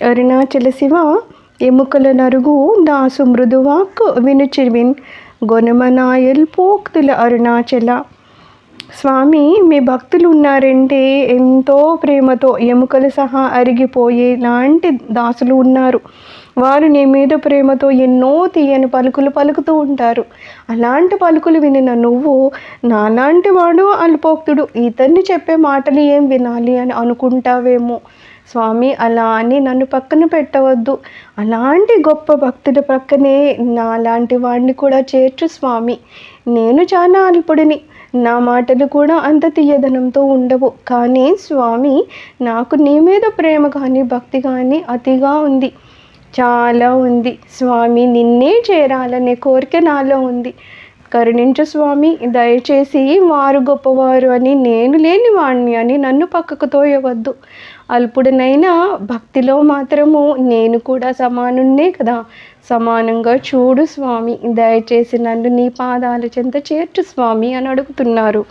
అరుణాచల శివ ఎముకల నరుగు దాసు మృదువాక్ వినుచివిన్ గొనమనాయల్ పోక్తుల అరుణాచల. స్వామి, మీ భక్తులు ఉన్నారంటే ఎంతో ప్రేమతో ఎముకలు సహా అరిగిపోయేలాంటి దాసులు ఉన్నారు. వారు నీ మీద ప్రేమతో ఎన్నో తీయని పలుకులు పలుకుతూ ఉంటారు. అలాంటి పలుకులు వినిన నువ్వు నాలాంటి వాడు అల్పోక్తుడు, ఇతన్ని చెప్పే మాటలు ఏం వినాలి అని అనుకుంటావేమో. స్వామి, అలా అని నన్ను పక్కన పెట్టవద్దు. అలాంటి గొప్ప భక్తుల పక్కనే నాలాంటి వాడిని కూడా చేర్చు స్వామి. నేను చాలా అల్పుడిని, నా మాటలు కూడా అంత తీయదనంతో ఉండవు. కానీ స్వామి, నాకు నీ మీద ప్రేమ కానీ భక్తి కానీ అతిగా ఉంది, చాలా ఉంది. స్వామి, నిన్నే చేరాలనే కోరిక నాలో ఉంది. కరుణించు స్వామి. దయచేసి వారు గొప్పవారు అని, నేను లేని వాణ్ణి అని నన్ను పక్కకు తోయవద్దు. అల్పుడినైనా భక్తిలో మాత్రము నేను కూడా సమానున్నే కదా. సమానంగా చూడు స్వామి. దయచేసి నన్ను నీ పాదాల చెంత చేర్చు స్వామి అని అడుగుతున్నారు.